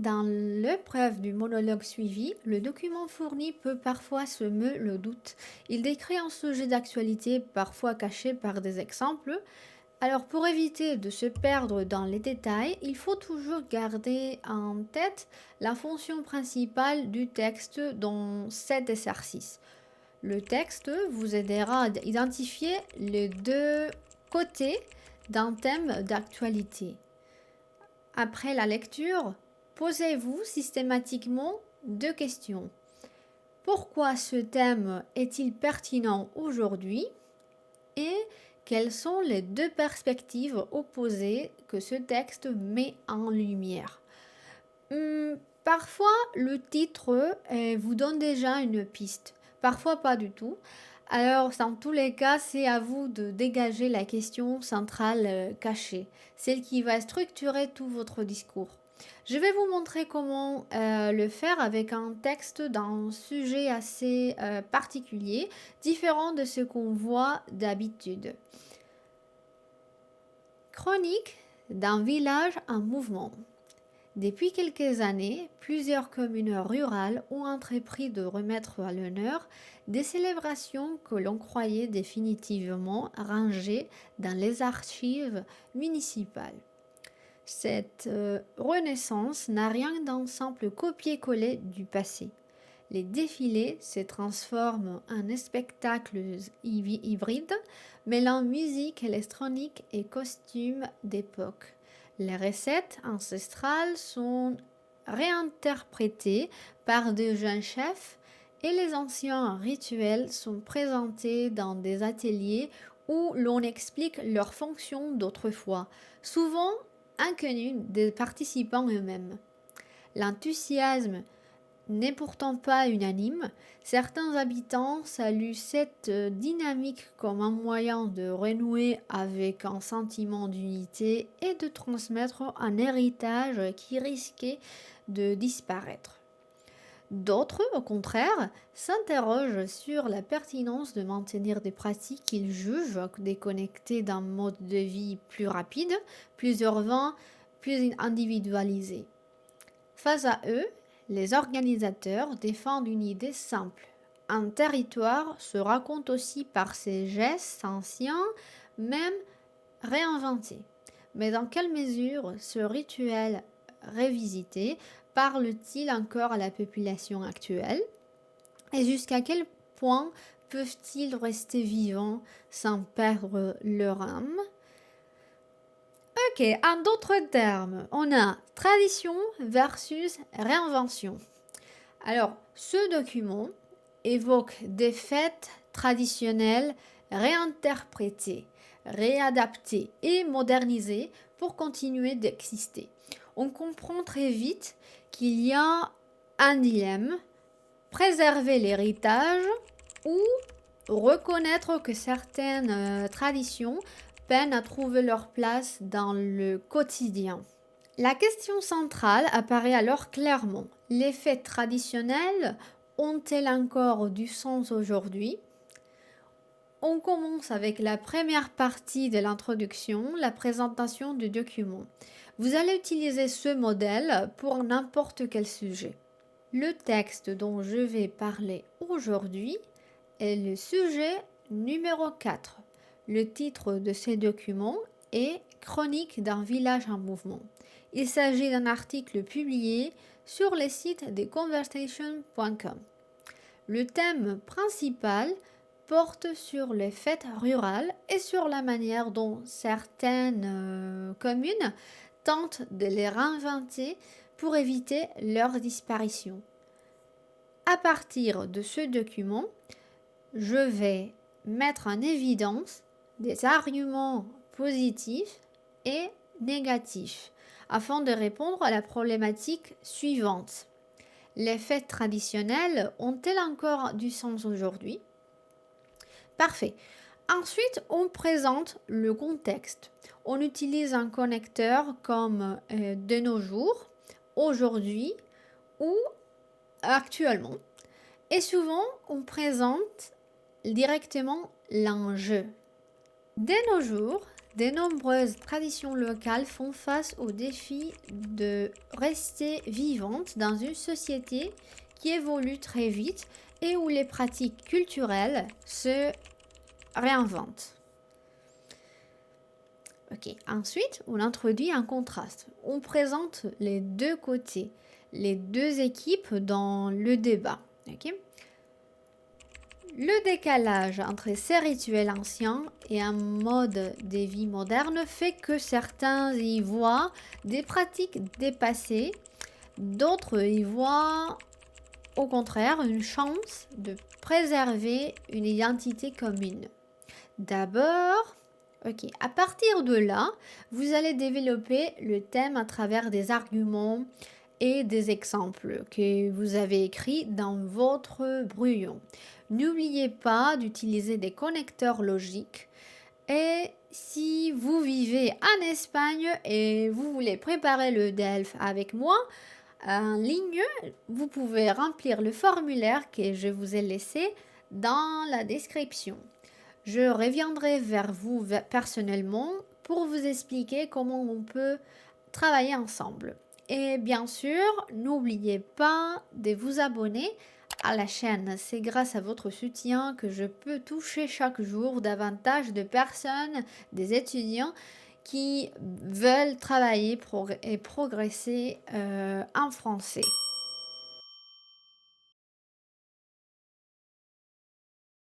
Dans l'épreuve du monologue suivi, le document fourni peut parfois semer le doute. Il décrit un sujet d'actualité parfois caché par des exemples. Alors pour éviter de se perdre dans les détails, il faut toujours garder en tête la fonction principale du texte dans cet exercice. Le texte vous aidera à identifier les deux côtés d'un thème d'actualité. Après la lecture, posez-vous systématiquement deux questions. Pourquoi ce thème est-il pertinent aujourd'hui? Et quelles sont les deux perspectives opposées que ce texte met en lumière? Parfois, le titre vous donne déjà une piste, parfois pas du tout. Alors, dans tous les cas, c'est à vous de dégager la question centrale cachée, celle qui va structurer tout votre discours. Je vais vous montrer comment le faire avec un texte d'un sujet assez particulier, différent de ce qu'on voit d'habitude. Chronique d'un village en mouvement. Depuis quelques années, plusieurs communes rurales ont entrepris de remettre à l'honneur des célébrations que l'on croyait définitivement rangées dans les archives municipales. Cette renaissance n'a rien d'un simple copier-coller du passé. Les défilés se transforment en spectacles hybrides mêlant musique électronique et costumes d'époque. Les recettes ancestrales sont réinterprétées par de jeunes chefs et les anciens rituels sont présentés dans des ateliers où l'on explique leurs fonctions d'autrefois, souvent inconnues des participants eux-mêmes. L'enthousiasme n'est pourtant pas unanime. Certains habitants saluent cette dynamique comme un moyen de renouer avec un sentiment d'unité et de transmettre un héritage qui risquait de disparaître. D'autres, au contraire, s'interrogent sur la pertinence de maintenir des pratiques qu'ils jugent déconnectées d'un mode de vie plus rapide, plus urbain, plus individualisé. Face à eux, les organisateurs défendent une idée simple. Un territoire se raconte aussi par ses gestes anciens, même réinventés. Mais dans quelle mesure ce rituel révisité parle-t-il encore à la population actuelle? Et jusqu'à quel point peuvent-ils rester vivants sans perdre leur âme? Ok, en d'autres termes, on a tradition versus réinvention. Alors, ce document évoque des fêtes traditionnelles réinterprétées, réadaptées et modernisées pour continuer d'exister. On comprend très vite qu'il y a un dilemme, préserver l'héritage ou reconnaître que certaines traditions peinent à trouver leur place dans le quotidien. La question centrale apparaît alors clairement. Les fêtes traditionnelles ont-elles encore du sens aujourd'hui? On commence avec la première partie de l'introduction, la présentation du document. Vous allez utiliser ce modèle pour n'importe quel sujet. Le texte dont je vais parler aujourd'hui est le sujet numéro 4. Le titre de ce document est Chronique d'un village en mouvement. Il s'agit d'un article publié sur le site de conversation.com. Le thème principal porte sur les fêtes rurales et sur la manière dont certaines communes tentent de les réinventer pour éviter leur disparition. À partir de ce document, je vais mettre en évidence des arguments positifs et négatifs afin de répondre à la problématique suivante. Les fêtes traditionnelles ont-elles encore du sens aujourd'hui? Parfait. Ensuite, on présente le contexte. On utilise un connecteur comme de nos jours, aujourd'hui ou actuellement. Et souvent, on présente directement l'enjeu. De nos jours, De nombreuses traditions locales font face au défi de rester vivantes dans une société qui évolue très vite et où les pratiques culturelles se réinventent. Ok, ensuite, on introduit un contraste. On présente les deux côtés, les deux équipes dans le débat. Ok. Le décalage entre ces rituels anciens et un mode de vie moderne fait que certains y voient des pratiques dépassées, d'autres y voient au contraire une chance de préserver une identité commune. D'abord, ok, à partir de là, vous allez développer le thème à travers des arguments et des exemples que vous avez écrits dans votre brouillon. N'oubliez pas d'utiliser des connecteurs logiques. Et si vous vivez en Espagne et vous voulez préparer le DELF avec moi, en ligne, vous pouvez remplir le formulaire que je vous ai laissé dans la description. Je reviendrai vers vous personnellement pour vous expliquer comment on peut travailler ensemble. Et bien sûr, n'oubliez pas de vous abonner à la chaîne. C'est grâce à votre soutien que je peux toucher chaque jour davantage de personnes, des étudiants qui veulent travailler et progresser en français.